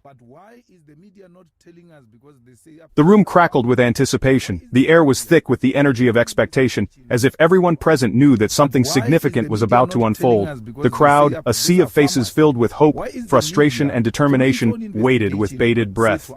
But why is the media not telling us? Because they say... The room crackled with anticipation. The air was thick with the energy of expectation, as if everyone present knew that something significant was about to unfold. The crowd, a sea of faces filled with hope, frustration and determination, waited with bated breath.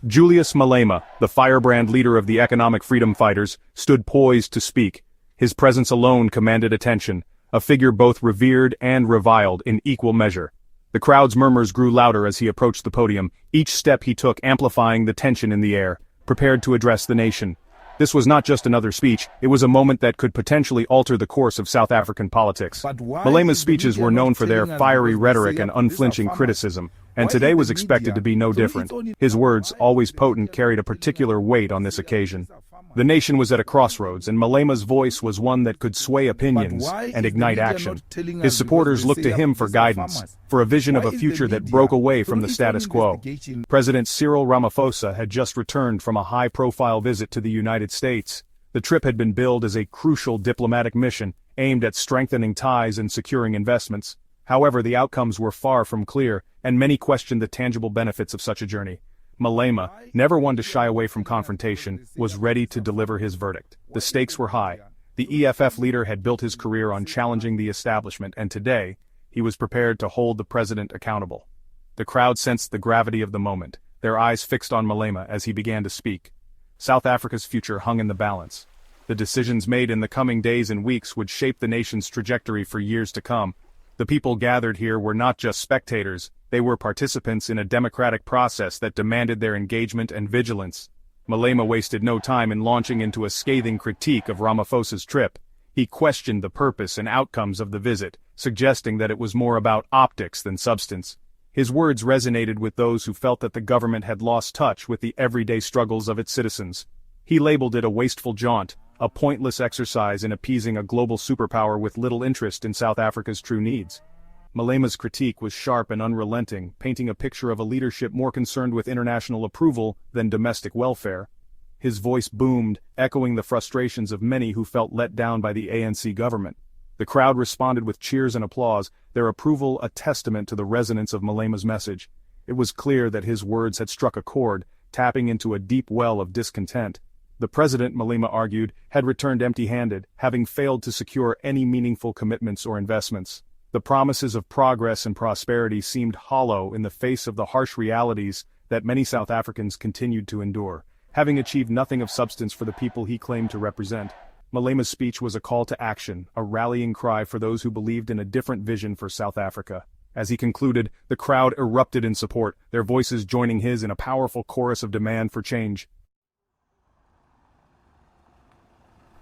Julius Malema, the firebrand leader of the economic freedom fighters, stood poised to speak. His presence alone commanded attention, a figure both revered and reviled in equal measure. The crowd's murmurs grew louder as he approached the podium, each step he took amplifying the tension in the air, prepared to address the nation. This was not just another speech, it was a moment that could potentially alter the course of South African politics. Malema's speeches were known for their fiery rhetoric and unflinching criticism, and today was expected to be no different. His words, always potent, carried a particular weight on this occasion. The nation was at a crossroads, and Malema's voice was one that could sway opinions and ignite action. His supporters looked to him for guidance, for a vision of a future that broke away from the status quo. President Cyril Ramaphosa had just returned from a high-profile visit to the United States. The trip had been billed as a crucial diplomatic mission, aimed at strengthening ties and securing investments. However, the outcomes were far from clear, and many questioned the tangible benefits of such a journey. Malema, never one to shy away from confrontation, was ready to deliver his verdict. The stakes were high. The EFF leader had built his career on challenging the establishment, and today, he was prepared to hold the president accountable. The crowd sensed the gravity of the moment, their eyes fixed on Malema as he began to speak. South Africa's future hung in the balance. The decisions made in the coming days and weeks would shape the nation's trajectory for years to come. The people gathered here were not just spectators, they were participants in a democratic process that demanded their engagement and vigilance. Malema wasted no time in launching into a scathing critique of Ramaphosa's trip. He questioned the purpose and outcomes of the visit, suggesting that it was more about optics than substance. His words resonated with those who felt that the government had lost touch with the everyday struggles of its citizens. He labeled it a wasteful jaunt, a pointless exercise in appeasing a global superpower with little interest in South Africa's true needs. Malema's critique was sharp and unrelenting, painting a picture of a leadership more concerned with international approval than domestic welfare. His voice boomed, echoing the frustrations of many who felt let down by the ANC government. The crowd responded with cheers and applause, their approval a testament to the resonance of Malema's message. It was clear that his words had struck a chord, tapping into a deep well of discontent. The president, Malema argued, had returned empty-handed, having failed to secure any meaningful commitments or investments. The promises of progress and prosperity seemed hollow in the face of the harsh realities that many South Africans continued to endure, having achieved nothing of substance for the people he claimed to represent. Malema's speech was a call to action, a rallying cry for those who believed in a different vision for South Africa. As he concluded, the crowd erupted in support, their voices joining his in a powerful chorus of demand for change.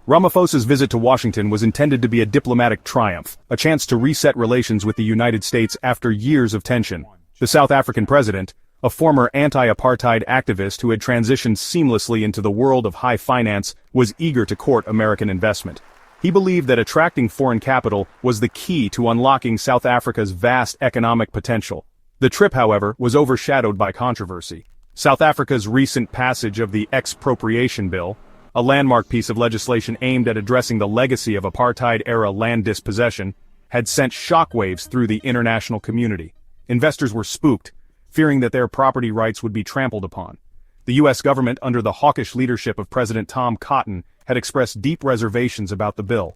Ramaphosa's visit to Washington was intended to be a diplomatic triumph, a chance to reset relations with the United States after years of tension. The South African president, a former anti-apartheid activist who had transitioned seamlessly into the world of high finance, was eager to court American investment. He believed that attracting foreign capital was the key to unlocking South Africa's vast economic potential. The trip, however, was overshadowed by controversy. South Africa's recent passage of the Expropriation Bill, a landmark piece of legislation aimed at addressing the legacy of apartheid-era land dispossession, had sent shockwaves through the international community. Investors were spooked, fearing that their property rights would be trampled upon. The U.S. government, under the hawkish leadership of President Tom Cotton, had expressed deep reservations about the bill.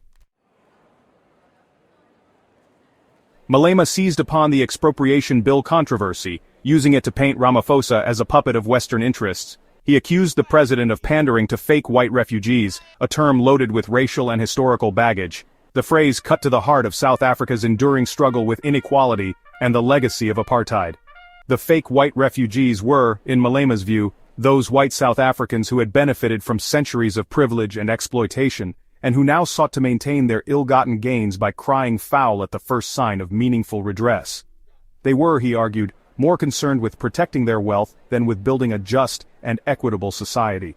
Malema seized upon the Expropriation Bill controversy, using it to paint Ramaphosa as a puppet of Western interests. He accused the president of pandering to fake white refugees, a term loaded with racial and historical baggage. The phrase cut to the heart of South Africa's enduring struggle with inequality and the legacy of apartheid. The fake white refugees were, in Malema's view, those white South Africans who had benefited from centuries of privilege and exploitation, and who now sought to maintain their ill-gotten gains by crying foul at the first sign of meaningful redress. They were, he argued, more concerned with protecting their wealth than with building a just and equitable society.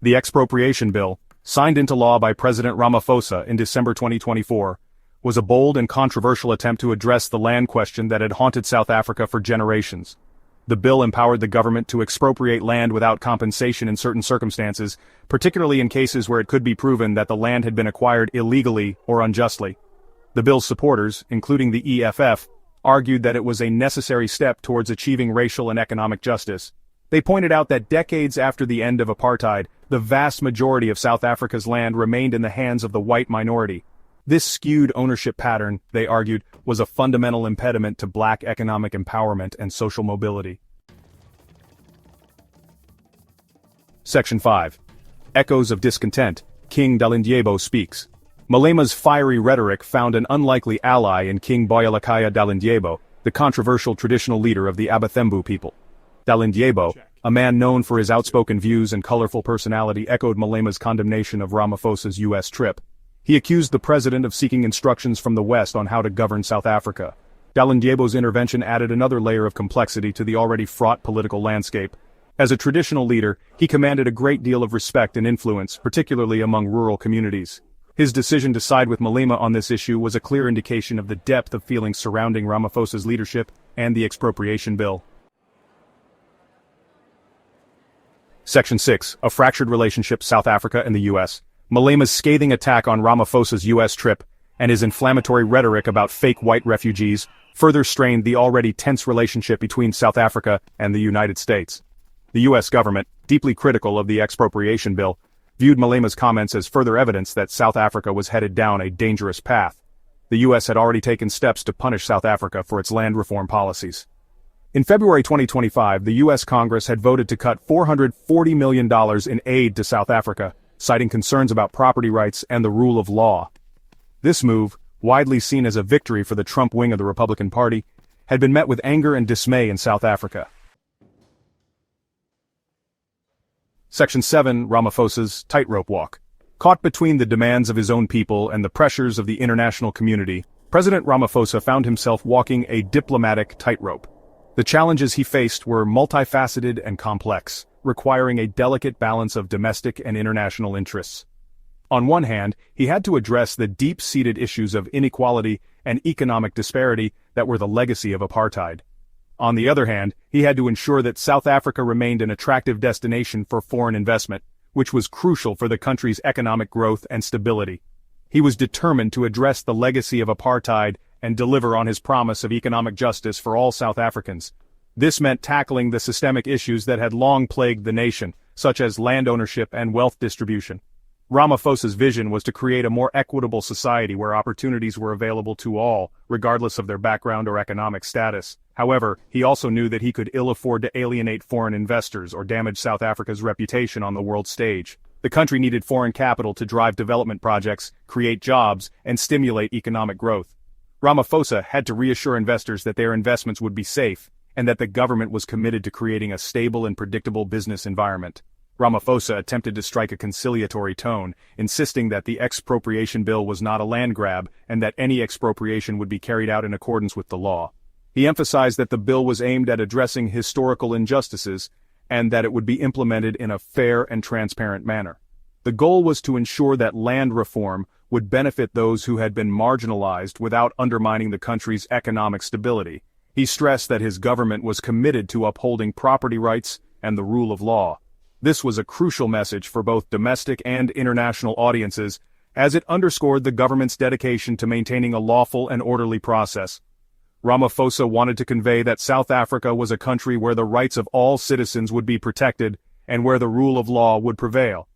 The Expropriation Bill, signed into law by President Ramaphosa in December 2024, was a bold and controversial attempt to address the land question that had haunted South Africa for generations. The bill empowered the government to expropriate land without compensation in certain circumstances, particularly in cases where it could be proven that the land had been acquired illegally or unjustly. The bill's supporters, including the EFF, argued that it was a necessary step towards achieving racial and economic justice. They pointed out that decades after the end of apartheid, the vast majority of South Africa's land remained in the hands of the white minority. This skewed ownership pattern, they argued, was a fundamental impediment to black economic empowerment and social mobility. Section 5. Echoes of Discontent. King Dalindyebo speaks. Malema's fiery rhetoric found an unlikely ally in King Boyalakaya Dalindyebo, the controversial traditional leader of the Abathembu people. Dalindyebo, a man known for his outspoken views and colorful personality, echoed Malema's condemnation of Ramaphosa's U.S. trip. He accused the president of seeking instructions from the West on how to govern South Africa. Dalindyebo's intervention added another layer of complexity to the already fraught political landscape. As a traditional leader, he commanded a great deal of respect and influence, particularly among rural communities. His decision to side with Malema on this issue was a clear indication of the depth of feelings surrounding Ramaphosa's leadership and the Expropriation Bill. Section 6. A fractured relationship, South Africa and the U.S. Malema's scathing attack on Ramaphosa's U.S. trip and his inflammatory rhetoric about fake white refugees further strained the already tense relationship between South Africa and the United States. The U.S. government, deeply critical of the Expropriation Bill, viewed Malema's comments as further evidence that South Africa was headed down a dangerous path. The U.S. had already taken steps to punish South Africa for its land reform policies. In February 2025, the U.S. Congress had voted to cut $440 million in aid to South Africa, citing concerns about property rights and the rule of law. This move, widely seen as a victory for the Trump wing of the Republican Party, had been met with anger and dismay in South Africa. Section 7. Ramaphosa's Tightrope Walk. Caught between the demands of his own people and the pressures of the international community, President Ramaphosa found himself walking a diplomatic tightrope. The challenges he faced were multifaceted and complex, requiring a delicate balance of domestic and international interests. On one hand, he had to address the deep-seated issues of inequality and economic disparity that were the legacy of apartheid. On the other hand, he had to ensure that South Africa remained an attractive destination for foreign investment, which was crucial for the country's economic growth and stability. He was determined to address the legacy of apartheid and deliver on his promise of economic justice for all South Africans. This meant tackling the systemic issues that had long plagued the nation, such as land ownership and wealth distribution. Ramaphosa's vision was to create a more equitable society where opportunities were available to all, regardless of their background or economic status. However, he also knew that he could ill afford to alienate foreign investors or damage South Africa's reputation on the world stage. The country needed foreign capital to drive development projects, create jobs, and stimulate economic growth. Ramaphosa had to reassure investors that their investments would be safe, and that the government was committed to creating a stable and predictable business environment. Ramaphosa attempted to strike a conciliatory tone, insisting that the Expropriation Bill was not a land grab and that any expropriation would be carried out in accordance with the law. He emphasized that the bill was aimed at addressing historical injustices and that it would be implemented in a fair and transparent manner. The goal was to ensure that land reform would benefit those who had been marginalized without undermining the country's economic stability. He stressed that his government was committed to upholding property rights and the rule of law. This was a crucial message for both domestic and international audiences, as it underscored the government's dedication to maintaining a lawful and orderly process. Ramaphosa wanted to convey that South Africa was a country where the rights of all citizens would be protected and where the rule of law would prevail.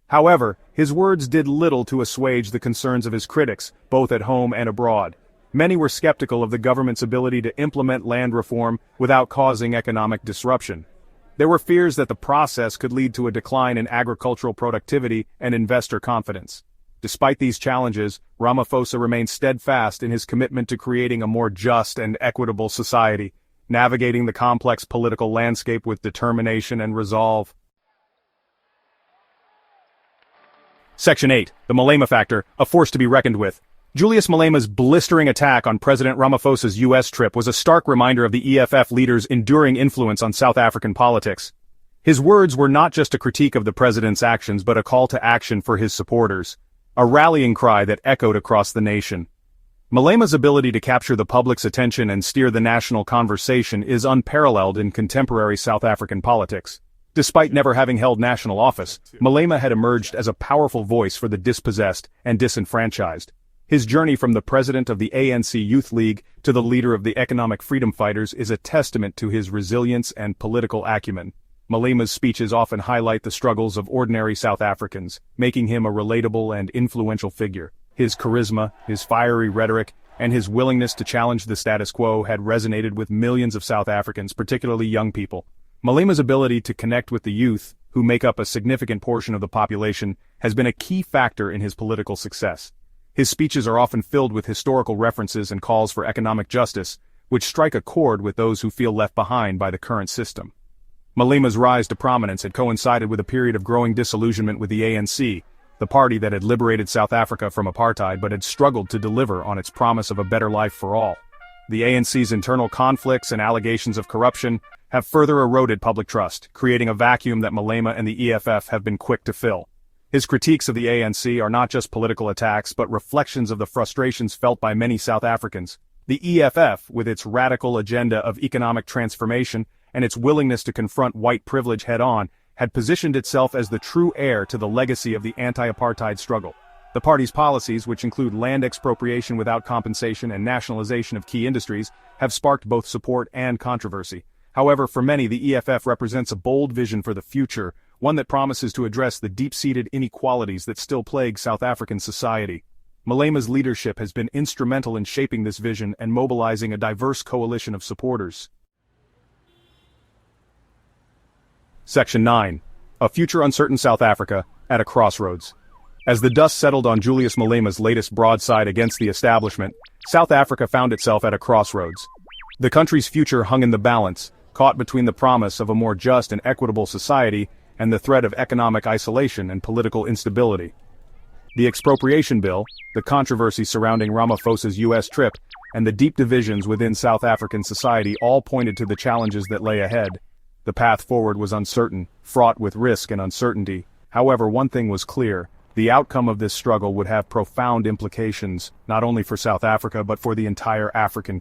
However, his words did little to assuage the concerns of his critics, both at home and abroad. Many were skeptical of the government's ability to implement land reform without causing economic disruption. There were fears that the process could lead to a decline in agricultural productivity and investor confidence. Despite these challenges, Ramaphosa remained steadfast in his commitment to creating a more just and equitable society, navigating the complex political landscape with determination and resolve. Section 8. The Malema Factor, a force to be reckoned with. Julius Malema's blistering attack on President Ramaphosa's U.S. trip was a stark reminder of the EFF leader's enduring influence on South African politics. His words were not just a critique of the president's actions but a call to action for his supporters, a rallying cry that echoed across the nation. Malema's ability to capture the public's attention and steer the national conversation is unparalleled in contemporary South African politics. Despite never having held national office, Malema had emerged as a powerful voice for the dispossessed and disenfranchised. His journey from the president of the ANC Youth League to the leader of the Economic Freedom Fighters is a testament to his resilience and political acumen. Malema's speeches often highlight the struggles of ordinary South Africans, making him a relatable and influential figure. His charisma, his fiery rhetoric, and his willingness to challenge the status quo had resonated with millions of South Africans, particularly young people. Malema's ability to connect with the youth, who make up a significant portion of the population, has been a key factor in his political success. His speeches are often filled with historical references and calls for economic justice, which strike a chord with those who feel left behind by the current system. Malema's rise to prominence had coincided with a period of growing disillusionment with the ANC, the party that had liberated South Africa from apartheid but had struggled to deliver on its promise of a better life for all. The ANC's internal conflicts and allegations of corruption have further eroded public trust, creating a vacuum that Malema and the EFF have been quick to fill. His critiques of the ANC are not just political attacks but reflections of the frustrations felt by many South Africans. The EFF, with its radical agenda of economic transformation and its willingness to confront white privilege head-on, had positioned itself as the true heir to the legacy of the anti-apartheid struggle. The party's policies, which include land expropriation without compensation and nationalization of key industries, have sparked both support and controversy. However, for many, the EFF represents a bold vision for the future, one that promises to address the deep-seated inequalities that still plague South African society. Malema's leadership has been instrumental in shaping this vision and mobilizing a diverse coalition of supporters. Section 9. A Future Uncertain South Africa, at a Crossroads. As the dust settled on Julius Malema's latest broadside against the establishment, South Africa found itself at a crossroads. The country's future hung in the balance, caught between the promise of a more just and equitable society and the threat of economic isolation and political instability. The Expropriation Bill, the controversy surrounding Ramaphosa's U.S. trip, and the deep divisions within South African society all pointed to the challenges that lay ahead. The path forward was uncertain, fraught with risk and uncertainty. However, one thing was clear: the outcome of this struggle would have profound implications, not only for South Africa but for the entire African